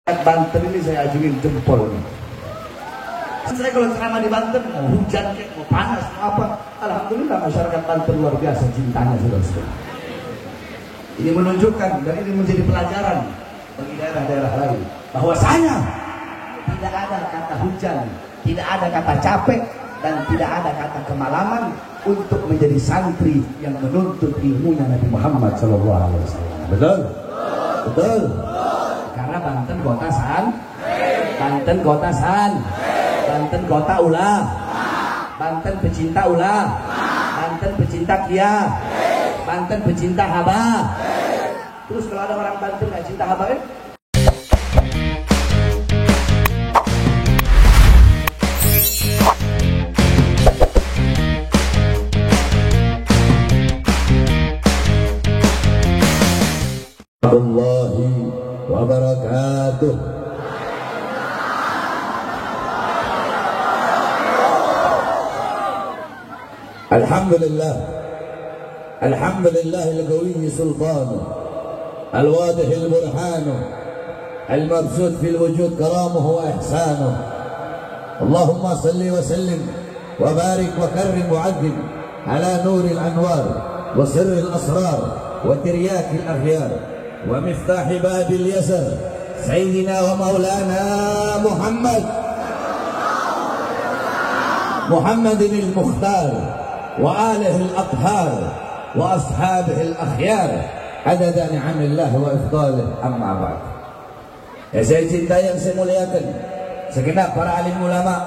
Banten ini saya ajuin jempol. Saya kalau ceramah di Banten mau hujan kayak mau panas mau apa, alhamdulillah masyarakat Banten luar biasa cintanya saudara-saudara. Ini menunjukkan dan ini menjadi pelajaran bagi daerah-daerah lain bahwasanya tidak ada kata hujan, tidak ada kata capek, dan tidak ada kata kemalaman untuk menjadi santri yang menuntut ilmunya Nabi Muhammad SAW. Betul? Betul. Karena Banten kota Banten kota Banten kota ulah, Banten pecinta ulah, Banten pecinta kia, Banten pecinta haba. Terus kalau ada orang Banten nggak cinta haba ya? Allahi wa barakatuh. Alhamdulillah, alhamdulillah al-qawi sultan, al-wadih al-burhan, al-mabsut fil wujud karamuhu wa ihsanuh. Allahumma salli wa sallim wa barik wa karrim wa azzim ala nur al-anwar wa sirr al-asrar wa tiryak al-akhyar wa miftah bab al-yasar sayyidina wa maulana Muhammad al-Mukhtar wa alihi al-athhar wa ashabihi al-akhyar adada ni'amillah wa ifdalih, amma ba'd. Saya cintai yang saya muliakan segenap para alim ulama,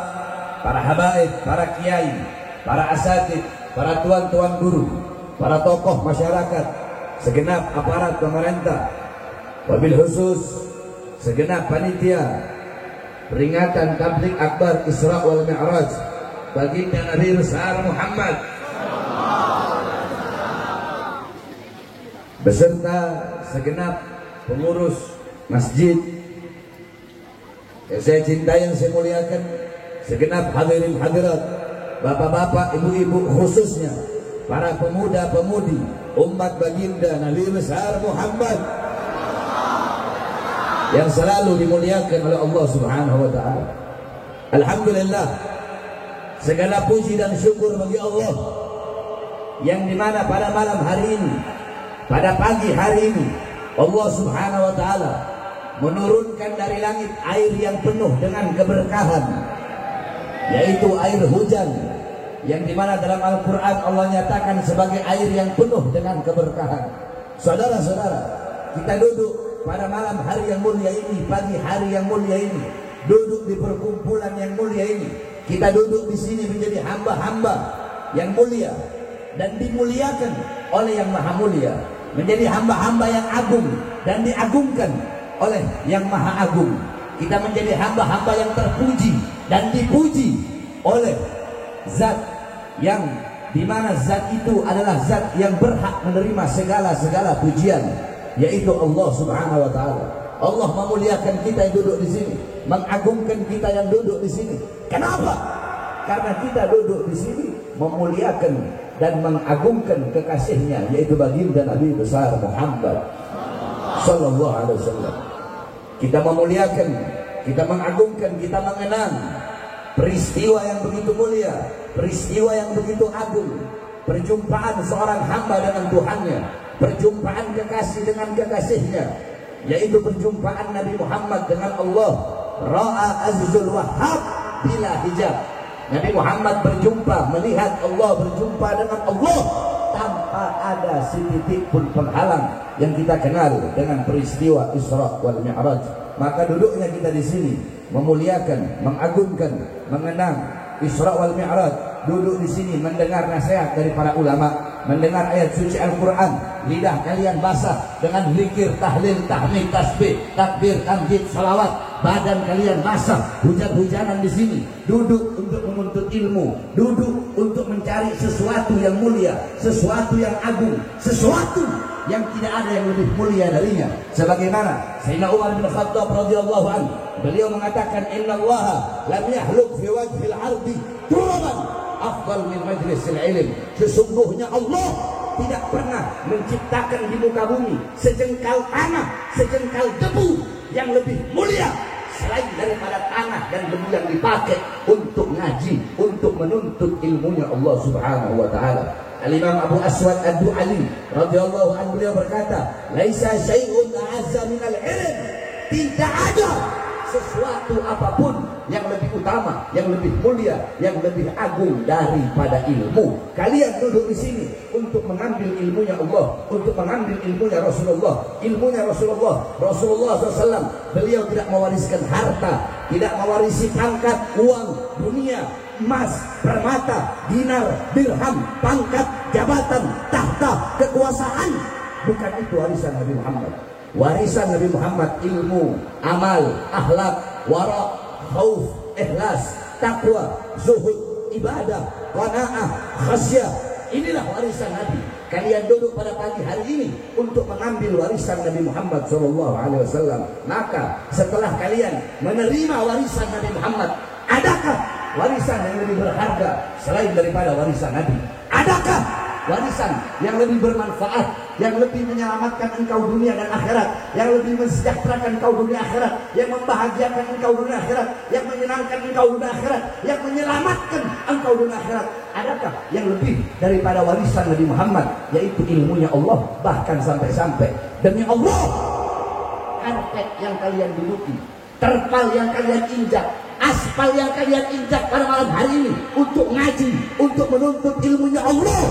para habaib, para kiai, para asatid, para tuan-tuan guru, para tokoh masyarakat, segenap aparat pemerintah, wabil khusus segenap panitia peringatan tabligh akbar Isra wal Mi'raj baginda Nabi besar Muhammad beserta segenap pengurus masjid yang saya cintai, yang saya muliakan, segenap hadirin hadirat, bapak-bapak, ibu-ibu, khususnya para pemuda-pemudi umat baginda Nabi besar Muhammad yang selalu dimuliakan oleh Allah Subhanahu wa taala. Alhamdulillah, segala puji dan syukur bagi Allah yang dimana pada malam hari ini, pada pagi hari ini, Allah Subhanahu wa taala menurunkan dari langit air yang penuh dengan keberkahan, yaitu air hujan, yang dimana dalam Al-Quran Allah nyatakan sebagai air yang penuh dengan keberkahan. Saudara-saudara, kita duduk pada malam hari yang mulia ini, pagi hari yang mulia ini, duduk di perkumpulan yang mulia ini. Kita duduk di sini menjadi hamba-hamba yang mulia dan dimuliakan oleh yang maha mulia, menjadi hamba-hamba yang agung dan diagungkan oleh yang maha agung. Kita menjadi hamba-hamba yang terpuji dan dipuji oleh zat yang dimana zat itu adalah zat yang berhak menerima segala pujian, yaitu Allah Subhanahu wa taala. Allah memuliakan kita yang duduk di sini, mengagungkan kita yang duduk di sini. Kenapa? Karena kita duduk di sini memuliakan dan mengagungkan kekasihnya, yaitu baginda Nabi besar Muhammad sallallahu alaihi wasallam. Kita memuliakan, kita mengagungkan, kita mengenang peristiwa yang begitu mulia, peristiwa yang begitu agung, perjumpaan seorang hamba dengan Tuhannya, perjumpaan kekasih dengan kekasihnya, yaitu perjumpaan Nabi Muhammad dengan Allah. Ra'a Azizul Wahhab bila hijab. Nabi Muhammad berjumpa, melihat Allah, berjumpa dengan Allah tanpa ada setitik pun penghalang yang kita kenal dengan peristiwa Isra wal Mi'raj. Maka duduknya kita di sini memuliakan, mengagungkan, mengenang Isra wal Mi'raj, duduk di sini mendengar nasihat dari para ulama, mendengar ayat suci Al-Quran, lidah kalian basah dengan zikir, tahlil, tahmid, tasbih, takbir, tamjid, salawat, badan kalian basah, hujan-hujanan di sini, duduk untuk menuntut ilmu, duduk untuk mencari sesuatu yang mulia, sesuatu yang agung, sesuatu yang tidak ada yang lebih mulia darinya. Sebagaimana Sayyidina Umar bin Khattab radhiyallahu anhu, beliau mengatakan, innallaha lam yahluk fi wajhil ardi turaban afdal min majlisil ilm. Sesungguhnya Allah tidak pernah menciptakan di muka bumi sejengkal tanah, sejengkal debu yang lebih mulia selain daripada tanah dan lembu yang dipakai untuk ngaji, untuk menuntut ilmunya Allah Subhanahu wa taala. Al-Imam Abu Aswad Ad-Du'ali radhiyallahu anhu beliau berkata, "Laisa syai'un a'azza minal ilm." Tidak ada sesuatu apapun yang lebih utama, yang lebih mulia, yang lebih agung daripada ilmu. Kalian duduk di sini untuk mengambil ilmunya Allah, untuk mengambil ilmunya Rasulullah. Ilmunya Rasulullah SAW, beliau tidak mewariskan harta, tidak mewarisi pangkat, uang, dunia, emas, permata, dinar, dirham, pangkat, jabatan, tahta, kekuasaan. Bukan itu warisan Nabi Muhammad. Warisan Nabi Muhammad ilmu, amal, akhlak, wara, khauf, ikhlas, takwa, zuhud, ibadah, qanaah, khasyah. Inilah warisan Nabi. Kalian duduk pada pagi hari ini untuk mengambil warisan Nabi Muhammad SAW. Maka setelah kalian menerima warisan Nabi Muhammad, adakah warisan yang lebih berharga selain daripada warisan Nabi? Adakah warisan yang lebih bermanfaat, yang lebih menyelamatkan engkau dunia dan akhirat, yang lebih mensejahterakan engkau dunia akhirat, yang membahagiakan engkau dunia akhirat, yang menyenangkan engkau dunia akhirat, yang menyelamatkan engkau dunia akhirat? Adakah yang lebih daripada warisan Nabi Muhammad, yaitu ilmunya Allah? Bahkan sampai-sampai demi Allah, karpet yang kalian duduki, terpal yang kalian injak, aspal yang kalian injak pada malam hari ini untuk ngaji, untuk menuntut ilmunya Allah,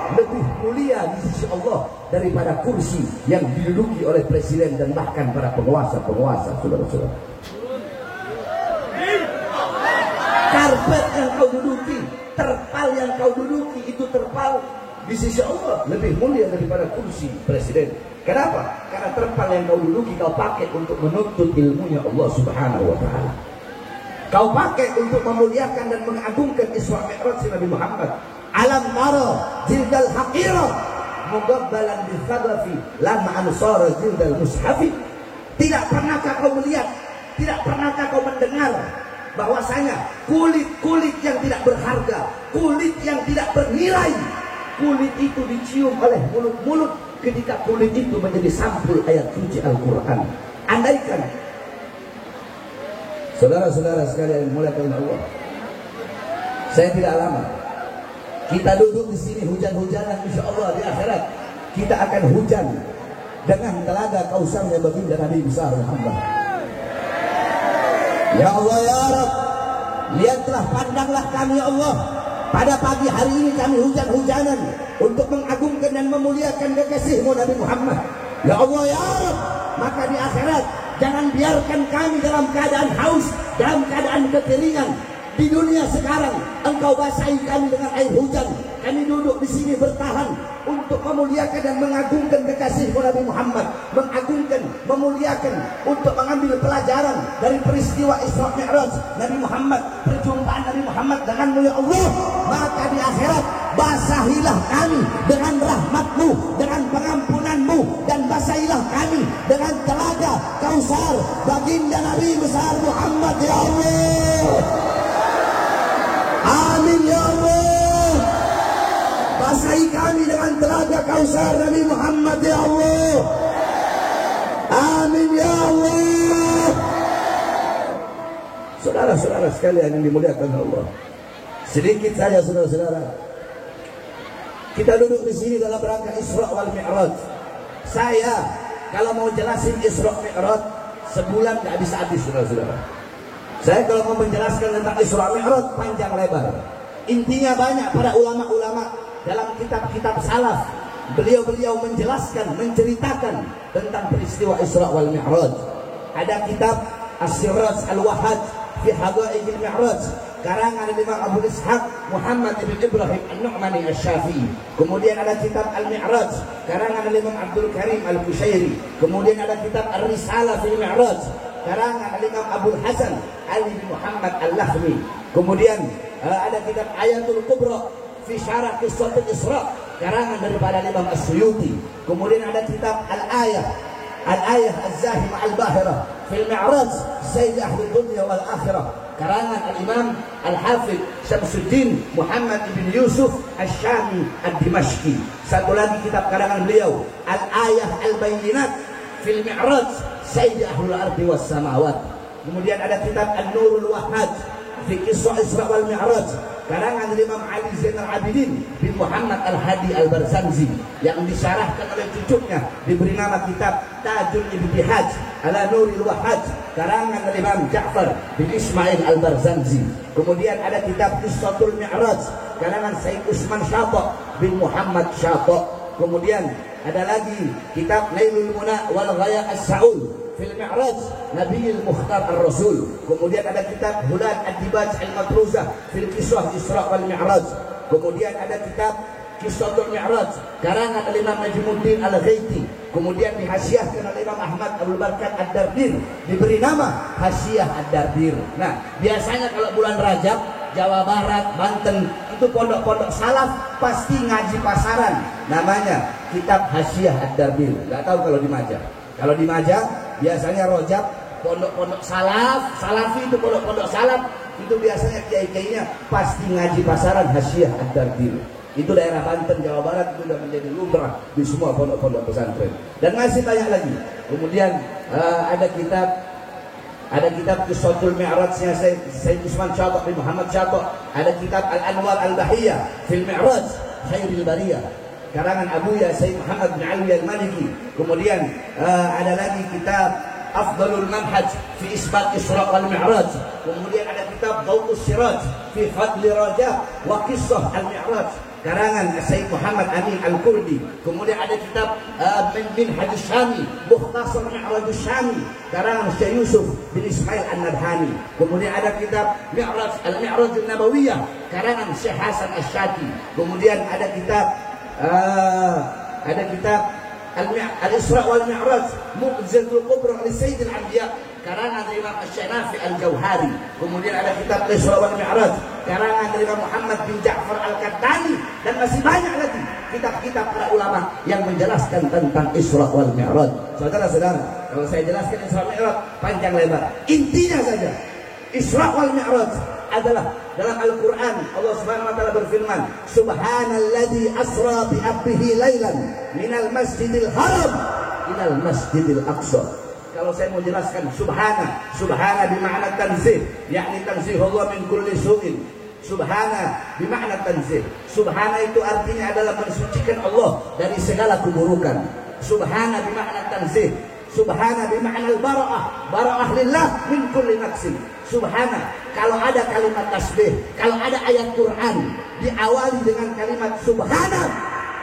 lebih mulia di sisi Allah daripada kursi yang diduduki oleh presiden dan bahkan para penguasa-penguasa, saudara-saudara. Karpet yang kau duduki, terpal yang kau duduki, itu terpal di sisi Allah lebih mulia daripada kursi presiden. Kenapa? Karena terpal yang kau duduki kau pakai untuk menuntut ilmunya Allah Subhanahu wa taala. Kau pakai untuk memuliakan dan mengagungkan Isra Mi'raj Nabi Muhammad. Alam tara jildal haqirah mugabbalan bi thadafi lamma ansara jildal mushafi. Tidak pernahkah kau melihat, tidak pernahkah kau mendengar bahwasanya kulit-kulit yang tidak berharga, kulit yang tidak bernilai, kulit itu dicium oleh mulut-mulut ketika kulit itu menjadi sampul ayat suci Al-Quran. Andaikan saudara-saudara sekalian dimuliakan Allah, saya tidak lama kita duduk di sini hujan-hujanan, insya Allah di akhirat kita akan hujan dengan telaga Kausar yang baginda Nabi besar Muhammad. Ya Allah ya Rabb, lihatlah, pandanglah kami ya Allah. Pada pagi hari ini kami hujan-hujanan untuk mengagungkan dan memuliakan kekasihmu Nabi Muhammad. Ya Allah ya Rabb, maka di akhirat jangan biarkan kami dalam keadaan haus, dalam keadaan kekeringan. Di dunia sekarang engkau basahi kami dengan air hujan. Kami duduk di sini bertahan untuk memuliakan dan mengagungkan kekasihmu Nabi Muhammad, mengagungkan, memuliakan, untuk mengambil pelajaran dari peristiwa Isra Mi'raj Nabi Muhammad, perjumpaan Nabi Muhammad denganmu ya Allah. Maka di akhirat basahilah kami dengan rahmatmu, dengan pengampunanmu, dan basahilah kami dengan telaga Kausar baginda Nabi besar Muhammad ya Allah. Amin ya Allah. Basahi kami dengan telaga Kausar Nabi Muhammad ya Allah. Amin ya Allah. Saudara-saudara sekalian yang dimuliakan Allah, sedikit saja saudara-saudara, kita duduk di sini dalam rangka Isra wal Mi'raj. Saya kalau mau jelasin Isra Mi'raj sebulan gak habis-habis saudara-saudara. Saya kalau mau menjelaskan tentang Isra Mi'raj panjang lebar. Intinya banyak para ulama-ulama dalam kitab-kitab salaf, beliau-beliau menjelaskan, menceritakan tentang peristiwa Isra wal Mi'raj. Ada kitab As-Siraj Al-Wahhaj fi Haqa'iqil Mi'raj karangan Imam Abu Ishaq Muhammad ibn Ibrahim An-Nu'mani Asy-Syafi'i. Kemudian ada kitab Al-Mi'raj karangan Imam Abdul Karim Al-Kushairi. Kemudian ada kitab Ar-Risalah fil Mi'raj karangan Imam Abdul Hasan Ali bin Muhammad Al-Lakhmi. Kemudian ada kitab Ayatul Kubra fi Syarah Qissatul Isra karangan daripada Imam As-Suyuti. Kemudian ada kitab Al-Ayah Az-Zahimah Al-Bahirah fil Mi'raj Sayyid Ahli Dunya wal Akhirah karangan Al-Imam Al-Hafidh Syamsuddin Muhammad ibn Yusuf Asy-Syami Ad-Dimashqi. Satu lagi kitab karangan beliau Al-Ayah Al-Bayyinat fil Mi'raj Sayyidi Ahlul Ardi was Samawat. Kemudian ada kitab An-Nurul Wahhaj fi Qissah Isra wal Mi'raj karangan Imam Ali Zainal Abidin bin Muhammad Al-Hadi Al-Barzanji yang disyarahkan oleh cucunya, diberi nama kitab Tajul Ibtihaj ala Nuril Wahhaj karangan Imam Ja'far bin Ismail Al-Barzanji. Kemudian ada kitab Qissatul Mi'raj karangan Sayyid Usman Syata bin Muhammad Syata. Kemudian ada lagi kitab Nailul Muna wal Ghaya As-Sa'ul fil Mi'raj Nabiyil Mukhtar Ar-Rasul. Kemudian ada kitab Hulan Ad-Dibaj Al-Matruzah fil Qissah Isra wal Mi'raj. Kemudian ada kitab Qissatul Mi'raj karangan Imam Najmuddin Al-Ghaiti. Kemudian dihasiahkan oleh Imam Ahmad Abdul Barkat Ad-Dardir, diberi nama Hasyiah Ad-Dardir. Nah, biasanya kalau bulan Rajab, Jawa Barat, Banten, itu pondok-pondok salaf pasti ngaji pasaran, namanya kitab Hasyiah Ad-Dardir. Nggak tahu kalau di Majah. Kalau di Majah biasanya Rojab, pondok-pondok salaf, salafi itu pondok-pondok salaf, itu biasanya kiai-kiainya pasti ngaji pasaran Hasyiah Ad-Dardir. Itu daerah Banten, Jawa Barat, itu sudah menjadi lumrah di semua pondok-pondok pesantren. Dan masih banyak lagi. Kemudian ada kitab Qissatul Mi'rajnya Sayyid Usman Syata bin Muhammad Syata. Ada kitab Al-Anwar Al-Bahiyah fil Mi'raj Khairil Bariyah karangan Abuya Sayyid Muhammad bin Ali Al-Maliki. Kemudian ada lagi kitab Afdalul Manhaj fi Isbat Isra wal Mi'raj. Kemudian ada kitab Dawus Siraj fi Fadli Rajab wa Qissah Al-Mi'raj karangan Sayyid Muhammad Amin Al-Kurdi. Kemudian ada kitab Minhaj Syami Mukhtasar Mi'raj Syami karangan Syekh Yusuf bin Ismail An-Nabhani. Kemudian ada kitab Mi'raj Al-Mi'raj An-Nabawiyah karangan Syekh Hasan Asy-Syati. Kemudian ada kitab Al-Isra wal Mi'raj Mu'jizatul Kubra li Sayyidil Anbiya karangan Imam Asy-Syanafi Al-Jauhari. Kemudian ada kitab Al-Isra wal Mi'raj karangan Imam Muhammad bin Ja'far Al-Qattani. Dan masih banyak lagi kitab-kitab para ulama yang menjelaskan tentang Isra wal Mi'raj. Saudara-saudara, kalau saya jelaskan Isra wal Mi'raj panjang lebar. Intinya saja, Isra wal Mi'raj adalah dalam Al-Quran Allah Subhanahu wa taala berfirman, Subhanalladzi asra bi 'abdihi lailan minal masjidil haram ilal masjidil aqsa. Kalau saya mau jelaskan subhana bermakna tanzih, yakni tanzih Allah min kulli su'in. Subhana bermakna tanzih. Subhana itu artinya adalah mensucikan Allah dari segala keburukan. Subhana bermakna tanzih. Subhana bermakna al-bara'ah, bara'ah lillah min kulli naqsin. Subhana, kalau ada kalimat tasbih, kalau ada ayat Quran diawali dengan kalimat subhana,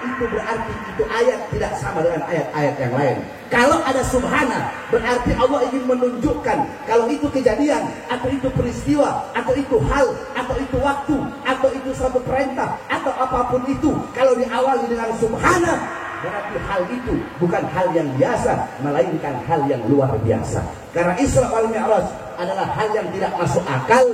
itu berarti itu ayat tidak sama dengan ayat-ayat yang lain. Kalau ada subhana, berarti Allah ingin menunjukkan kalau itu kejadian, atau itu peristiwa, atau itu hal, atau itu waktu, atau itu suatu perintah, atau apapun itu, kalau diawali dengan subhana, berarti hal itu bukan hal yang biasa, melainkan hal yang luar biasa. Karena Isra wal Mi'raj adalah hal yang tidak masuk akal,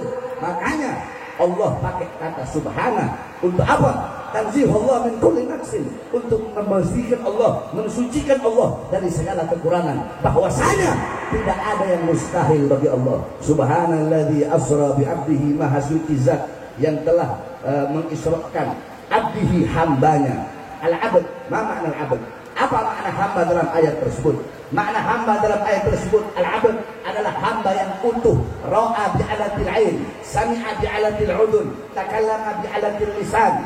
makanya Allah pakai kata subhana. Untuk apa? Tanzih Allah min kulli naqsin, untuk membersihkan Allah, mensucikan Allah dari segala kekurangan. Bahwasanya tidak ada yang mustahil bagi Allah. Subhanalladzi asra bi 'abdihi, maha suci zat yang telah mengisrakan abdihi, hambanya. Al-'abd, ma makna al-'abd? Apa makna hamba dalam ayat tersebut? Makna hamba dalam ayat tersebut, al-'abd adalah hamba yang utuh. Ra'a bi'alatil 'ain, sami'a bi'alatil 'udun, takallama bi'alatil lisan.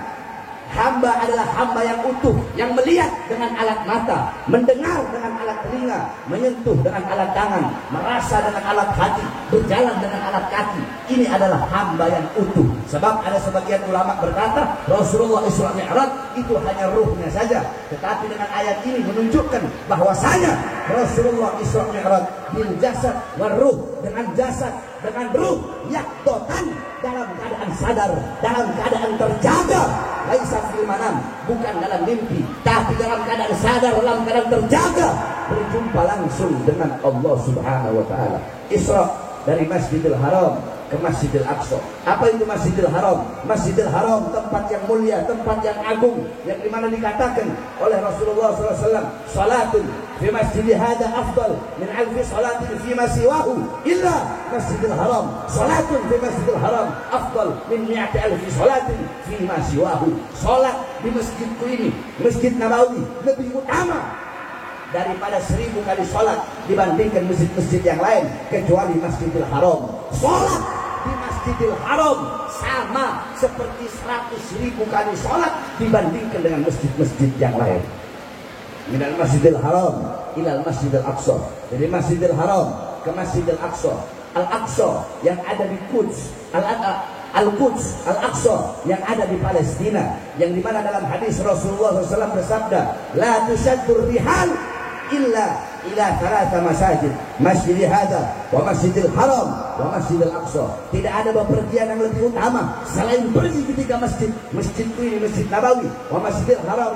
Hamba adalah hamba yang utuh, yang melihat dengan alat mata, mendengar dengan alat telinga, menyentuh dengan alat tangan, merasa dengan alat hati, berjalan dengan alat kaki. Ini adalah hamba yang utuh. Sebab ada sebagian ulama berkata Rasulullah Isra Mi'raj itu hanya ruhnya saja. Tetapi dengan ayat ini menunjukkan bahwasanya Rasulullah Isra Mi'raj bil jasad wal ruh, dengan jasad, dengan ruh, yaqdatan, dalam keadaan sadar, dalam keadaan terjaga. Laisa fil manam, bukan dalam mimpi, tapi dalam keadaan sadar, dalam keadaan terjaga, berjumpa langsung dengan Allah Subhanahu wa taala. Isra dari Masjidil Haram ke Masjidil Aqsa. Apa itu Masjidil Haram? Masjidil Haram tempat yang mulia, tempat yang agung, yang dimana dikatakan oleh Rasulullah SAW, salatun fi masjid hadha afdal min alfi salatin fi ma siwahu illa Masjidil Haram. Salatun fi Masjidil Haram afdal min mi'ati alfi salatin fi ma siwahu. Salat di masjidku ini, Masjid Nabawi, lebih utama daripada 1000 kali sholat dibandingkan masjid-masjid yang lain kecuali Masjidil Haram. Sholat di Masjidil Haram sama seperti 100.000 kali sholat dibandingkan dengan masjid-masjid yang lain. Minal Masjidil Haram ilal Masjidil Aqsa. Dari Masjidil Haram ke Masjidil Aqsa. Al-Aqsa yang ada di Quds, Al-Quds, Al-Aqsa yang ada di Palestina, yang dimana dalam hadis Rasulullah SAW bersabda, la tushaddur rihal illa ila thalatha masajid, masjid hadza wa masjidil haram wa masjidil aqsa. Tidak ada bepergian yang lebih utama selain pergi ketika masjid ini, Masjid Nabawi, wa masjidil haram,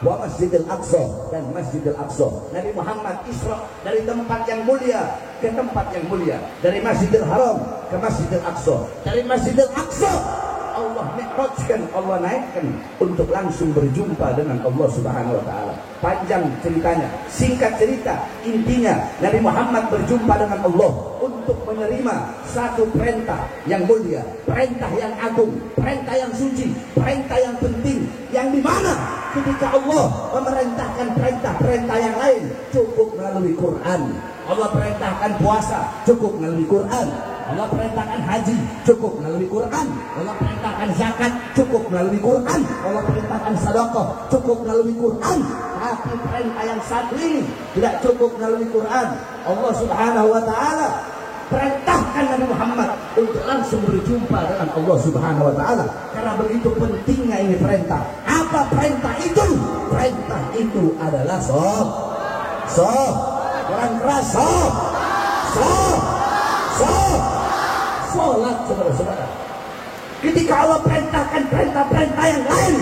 wa masjidil aqsa, dan Masjidil Aqsa. Nabi Muhammad Isra dari tempat yang mulia ke tempat yang mulia, dari Masjidil Haram ke Masjidil Aqsa, dari Masjidil Aqsa Allah mi'rajkan, Allah naikkan untuk langsung berjumpa dengan Allah Subhanahu wa taala. Panjang ceritanya, singkat cerita, intinya Nabi Muhammad berjumpa dengan Allah untuk menerima satu perintah yang mulia, perintah yang agung, perintah yang suci, perintah yang penting, yang dimana ketika Allah memerintahkan perintah-perintah yang lain cukup melalui Quran. Allah perintahkan puasa cukup melalui Quran. Allah perintahkan haji cukup melalui Quran. Allah perintahkan zakat cukup melalui Quran. Allah perintahkan sedekah cukup melalui Quran. Tapi perintah yang satu ini tidak cukup melalui Quran. Allah Subhanahu wa taala perintahkan Nabi Muhammad untuk langsung berjumpa dengan Allah Subhanahu wa taala. Karena begitu pentingnya ini perintah. Apa perintah itu? Perintah itu adalah orang keras sholat, saudara-saudara. Ketika Allah perintahkan perintah-perintah yang lain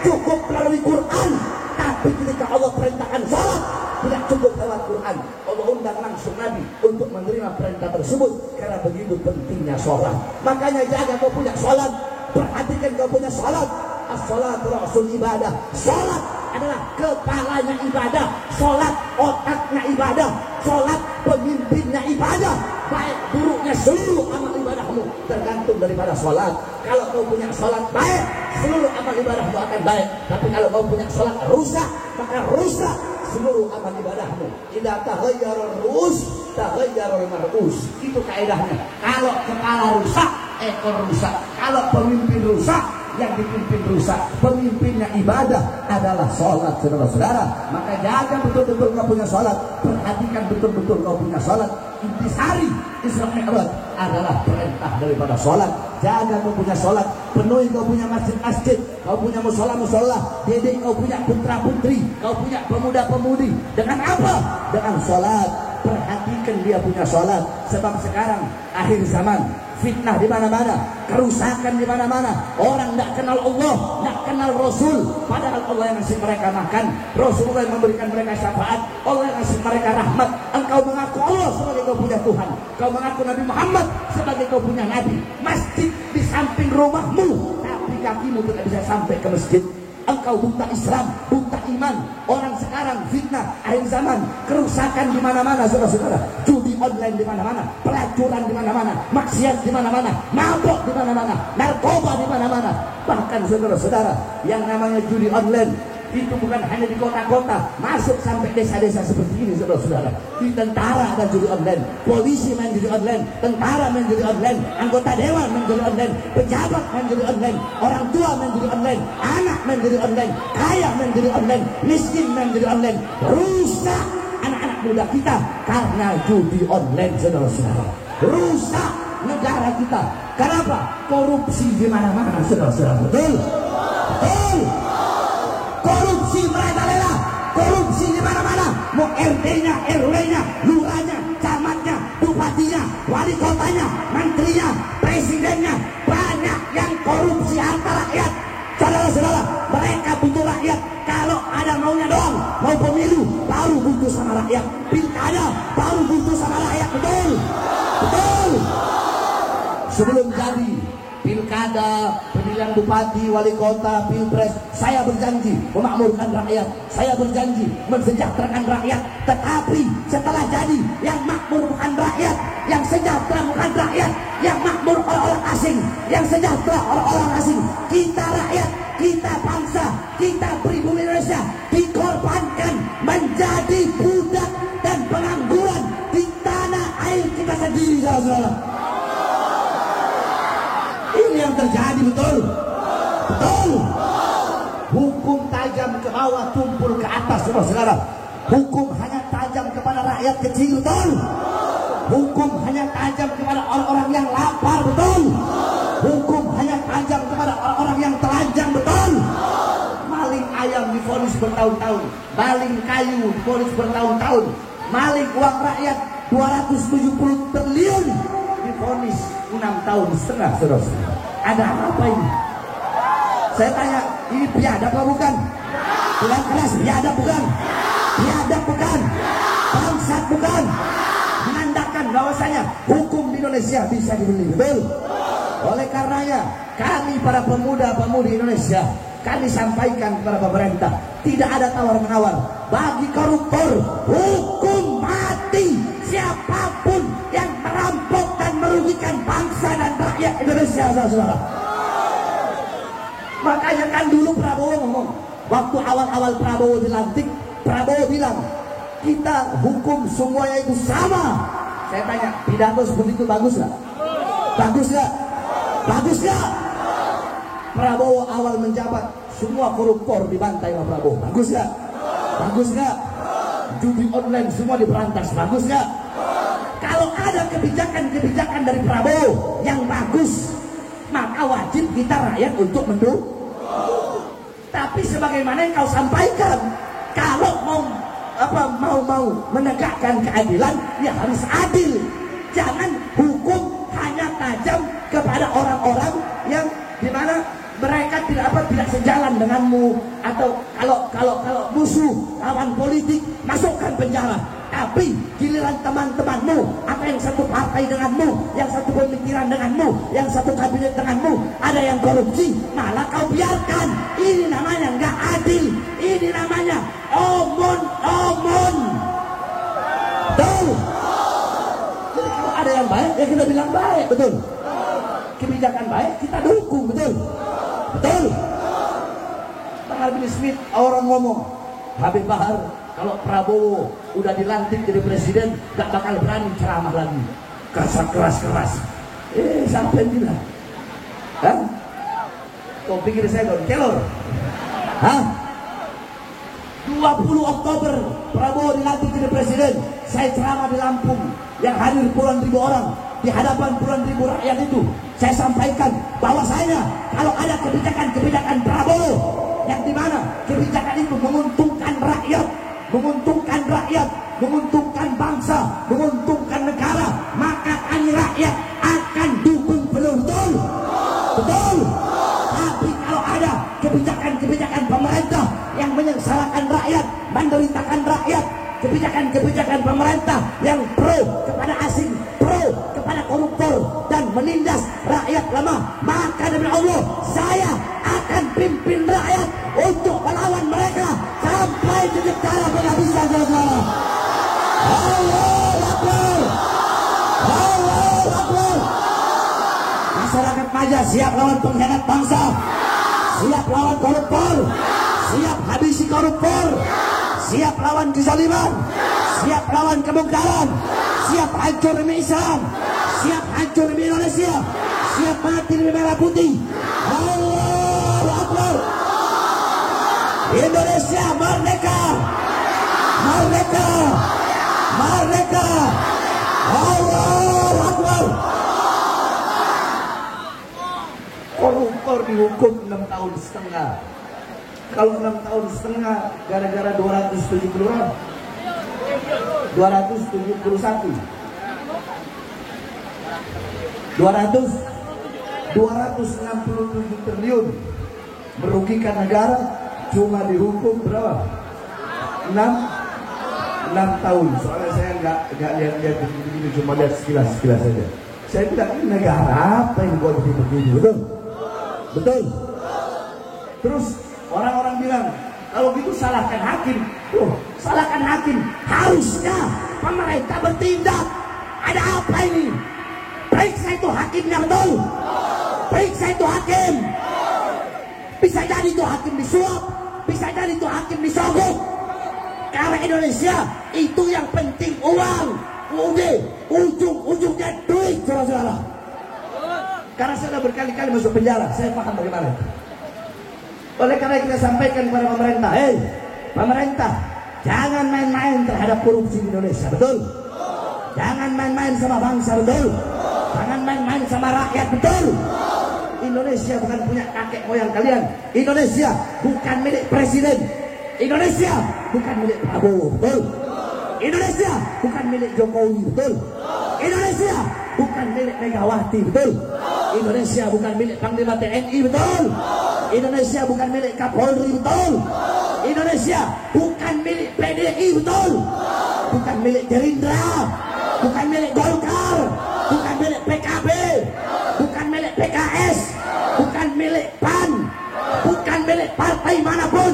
cukup melalui Quran, tapi ketika Allah perintahkan sholat tidak cukup lewat Quran. Allah undang langsung Nabi untuk menerima perintah tersebut karena begitu pentingnya sholat. Makanya jaga kau punya sholat, perhatikan kau punya sholat. As-sholatu ra'sul ibadah. Sholat adalah kepalanya ibadah, sholat otaknya ibadah, sholat pemimpinnya ibadah. Baik buruknya seluruh amal ibadahmu tergantung daripada sholat. Kalau kau punya sholat baik, seluruh amal ibadahmu akan baik. Tapi kalau kau punya sholat rusak, maka rusak seluruh amal ibadahmu. Idza taghayyara ar-ru'us taghayyara al-mar'us. Itu kaidahnya. Kalau kepala rusak, ekor rusak. Kalau pemimpin rusak, yang dipimpin rusak. Pemimpinnya ibadah adalah sholat, saudara-saudara. Maka jaga betul-betul kau punya sholat, perhatikan betul-betul kau punya sholat. Intisari Isra Mi'raj adalah perintah daripada sholat. Jaga kau punya sholat, penuhi kau punya masjid-masjid, kau punya musola-musola, didik kau punya putra-putri, kau punya pemuda-pemudi. Dengan apa? Dengan sholat. Perhatikan dia punya sholat. Sebab sekarang akhir zaman, fitnah di mana-mana, kerusakan di mana-mana. Orang tidak kenal Allah, tidak kenal Rasul. Padahal Allah yang ngasih mereka makan, Rasulullah yang memberikan mereka syafaat, Allah yang ngasih mereka rahmat. Engkau mengaku Allah sebagai kau punya Tuhan, kau mengaku Nabi Muhammad sebagai kau punya Nabi. Masjid di samping rumahmu, tapi kakimu tidak bisa sampai ke masjid. Engkau buta Islam, buta iman. Orang sekarang fitnah akhir zaman, kerusakan di mana-mana, saudara-saudara. Judi online di mana-mana, pelacuran di mana-mana, maksiat di mana-mana, mabuk di mana-mana, narkoba di mana-mana. Bahkan saudara-saudara, yang namanya judi online itu bukan hanya di kota-kota, masuk sampai desa-desa seperti ini, saudara-saudara. Di tentara ada judi online, polisi main judi online, tentara main judi online, anggota dewan main judi online, pejabat main judi online, orang tua main judi online, anak main judi online, kaya main judi online, miskin main judi online. Rusak anak-anak muda kita karena judi online, saudara-saudara. Rusak negara kita. Kenapa? Korupsi di mana-mana, saudara-saudara. Betul? Betul? Korupsi merajalela, korupsi di mana-mana. Mau RT-nya, RW-nya, lurahnya, camatnya, bupatinya, wali kotanya, menterinya, presidennya, banyak yang korupsi harta rakyat. Saudara-saudara, mereka butuh rakyat. Kalau ada maunya doang, mau pemilu, baru butuh sama rakyat. Pilkada, baru butuh sama rakyat. Betul? Betul? Sebelum jadi pilkada, pemilihan bupati, wali kota, pilpres, saya berjanji memakmurkan rakyat, saya berjanji mensejahterakan rakyat. Tetapi setelah jadi, yang makmur bukan rakyat, yang sejahtera bukan rakyat, yang makmur orang-orang asing, yang sejahtera orang-orang asing. Kita rakyat kita bangsa, kita pribumi Indonesia dikorbankan menjadi budak dan pengangguran di tanah air kita sendiri, saudara. Ini yang terjadi, betul? Betul. Hukum tajam ke bawah, tumpul ke atas, saudara. Hukum hanya tajam kepada rakyat kecil, betul? Hukum hanya tajam kepada orang-orang yang lapar, betul? Hukum hanya tajam kepada orang-orang yang telanjang, betul? Maling ayam divonis bertahun-tahun, maling kayu divonis bertahun-tahun, maling uang rakyat 270 triliun divonis 6,5 tahun, saudara. Ada apa ini? Saya tanya, ini biadab apa bukan? Bilang keras, biadab bukan? Biadab bukan? Bangsat bukan? Menandakan bahwasanya hukum di Indonesia bisa dibeli, betul? Oleh karenanya, kami para pemuda-pemudi Indonesia, kami sampaikan kepada pemerintah, tidak ada tawar-menawar. Bagi koruptor, hukum mati. Siapapun yang merampok dan merugikan bangsa dan rakyat Indonesia, saudara. Makanya kan dulu Prabowo ngomong, waktu awal-awal Prabowo dilantik, Prabowo bilang, kita hukum semuanya itu sama. Saya tanya, pidato seperti itu bagus gak? Bagus gak? Bagus gak? Prabowo awal menjabat, semua koruptor dibantai sama Prabowo. Bagus gak? Bagus gak? Judi online semua diberantas. Bagus gak? Kalau ada kebijakan-kebijakan dari Prabowo yang bagus, maka wajib kita rakyat untuk mendukung. Tapi sebagaimana yang kau sampaikan, kalau mau menegakkan keadilan, ya harus adil. Jangan hukum hanya tajam kepada orang-orang yang dimana mereka tidak sejalan denganmu, atau kalau musuh lawan politik masukkan penjara. Tapi giliran teman-temanmu, apa yang satu partai denganmu, yang satu pemikiran denganmu, yang satu kabinet denganmu, ada yang korupsi, malah kau biarkan. Ini namanya nggak adil. Ini namanya omon-omon. Betul. Jadi kalau ada yang baik, ya kita bilang baik, betul. Kebijakan baik kita dukung, betul. Betul. Bang Albin Smith, orang ngomong, Habib Bahar, kalau Prabowo udah dilantik jadi presiden, gak bakal berani ceramah lagi. Keras. Siapa yang bilang? Hah? Kau pikir saya don kelor? Hah? 20 Oktober Prabowo dilantik jadi presiden, saya ceramah di Lampung, yang hadir puluhan ribu orang, di hadapan puluhan ribu rakyat itu, saya sampaikan bahwasanya kalau ada kebijakan-kebijakan Prabowo yang dimana kebijakan itu menguntungkan rakyat, menguntungkan bangsa, menguntungkan negara, maka kami rakyat akan dukung penuh, betul. Tapi kalau ada kebijakan-kebijakan pemerintah yang menyengsarakan rakyat, menderitakan rakyat, kebijakan-kebijakan pemerintah yang pro kepada asing, pro kepada koruptor, dan menindas rakyat lemah, maka demi Allah saya akan pimpin rakyat untuk melawan mereka sampai titik darah penghabisan, saudara. Allahu Akbar. Allahu Akbar. Masyarakat Maja siap lawan pengkhianat bangsa, siap lawan koruptor, siap habisi koruptor, siap lawan kezaliman, siap lawan kemungkaran, siap hancur demi Islam, siap hancur demi Indonesia, siap mati demi merah putih. Allahu Akbar. Indonesia merdeka, merdeka, merdeka. Allahu Akbar. Koruptor dihukum 6,5 tahun. Kalau 6,5 tahun gara-gara 270 orang, 271, 267 triliun merugikan negara, cuma dihukum berapa? 6 tahun. Soalnya saya nggak lihat begini, cuma lihat sekilas saja. Saya bilang, ini negara apa yang buat begini, betul? Betul. Terus orang-orang bilang, kalau gitu salahkan hakim. Salahkan hakim. Harusnya pemerintah bertindak. Ada apa ini? Periksa itu hakimnya, betul? Periksa itu hakim. bisa jadi tuh hakim disuap, bisa jadi tuh hakim disogok. Karena Indonesia itu yang penting uang, ujung-ujungnya duit, saudara-saudara. Karena saya sudah berkali-kali masuk penjara, saya paham bagaimana itu. Oleh karena kita sampaikan kepada pemerintah, hei pemerintah, jangan main-main terhadap korupsi di Indonesia, betul? Jangan main-main sama bangsa, betul? Jangan main-main sama rakyat, betul? Indonesia bukan punya kakek moyang kalian. Indonesia bukan milik presiden. Indonesia bukan milik Prabowo, betul? Indonesia bukan milik Jokowi, betul? Indonesia bukan milik Megawati, betul? Indonesia bukan milik Panglima TNI, betul? Indonesia bukan milik Kapolri, betul? Indonesia bukan milik PDI, betul? Bukan milik Gerindra, bukan milik Golkar, bukan milik PKB, bukan milik PKS, bukan milik PAN, bukan milik partai manapun.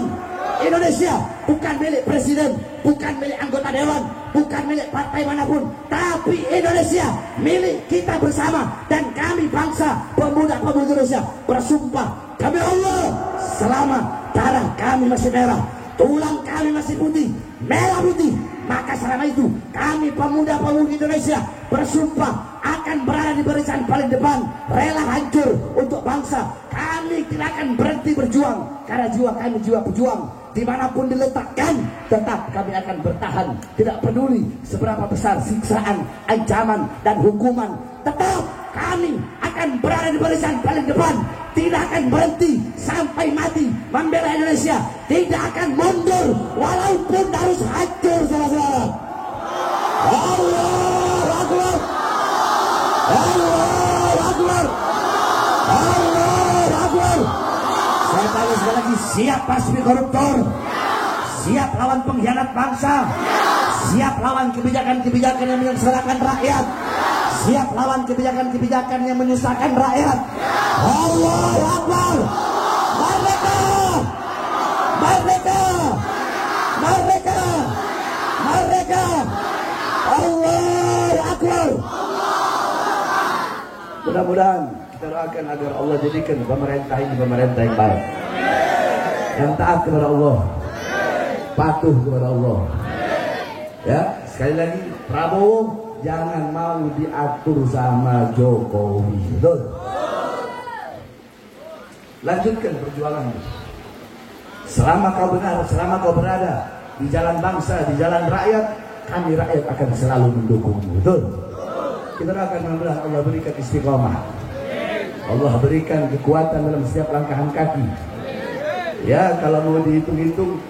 Indonesia bukan milik presiden, bukan milik anggota dewan, bukan milik partai manapun, tapi Indonesia milik kita bersama. Dan kami bangsa pemuda-pemudi Indonesia bersumpah demi Allah, selama darah kami masih merah, tulang kami masih putih, merah putih, maka selama itu kami pemuda-pemudi Indonesia bersumpah akan berada di barisan paling depan, rela hancur untuk bangsa. Kami tidak akan berhenti berjuang, karena jiwa kami jiwa pejuang. Dimanapun diletakkan, tetap kami akan bertahan. Tidak peduli seberapa besar siksaan, ancaman, dan hukuman, tetap kami akan berada di barisan paling depan. Tidak akan berhenti sampai mati membela Indonesia. Tidak akan mundur walaupun harus hancur, saudara-saudara. Allahu Akbar, Allahu Akbar, Allahu Akbar. Saya tanya sekali lagi, siap pasmi koruptor? Siap lawan pengkhianat bangsa? Siap lawan kebijakan-kebijakan yang menyengsarakan rakyat? Siap lawan kebijakan-kebijakan yang menyusahkan rakyat? Allahu Akbar. Merdeka! Merdeka! Merdeka! Merdeka! Allahu Akbar. Mudah-mudahan kita doakan agar Allah jadikan pemerintah ini pemerintah yang baik, yang taat kepada Allah, patuh kepada Allah. Ya, sekali lagi, Prabowo jangan mau diatur sama Jokowi, betul? Lanjutkan perjuangan. Selama kau benar, selama kau berada di jalan bangsa, di jalan rakyat, kami rakyat akan selalu mendukungmu, betul? Kita akan mudah-mudahan Allah berikan istiqomah, Allah berikan kekuatan dalam setiap langkahan kaki. Ya, kalau mau dihitung-hitung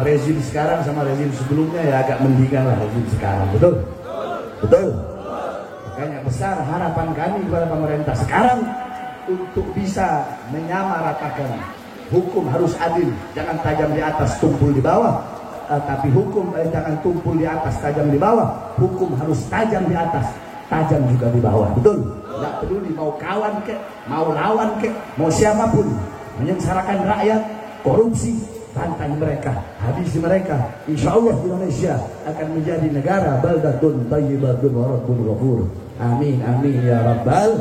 rezim sekarang sama rezim sebelumnya, ya agak mendingan lah rezim sekarang, betul? Betul. Makanya besar harapan kami kepada pemerintah sekarang untuk bisa menyamaratakan hukum harus adil, jangan tajam di atas tumpul di bawah, tapi hukum jangan tumpul di atas tajam di bawah, hukum harus tajam di atas tajam juga di bawah, betul? Tidak peduli mau kawan kek, mau lawan kek, mau siapapun menyengsarakan rakyat, korupsi, tantang mereka, habisi mereka. Insya Allah Indonesia akan menjadi negara baldatun tayyibatun wa rabbun ghafur. Amin amin ya rabbal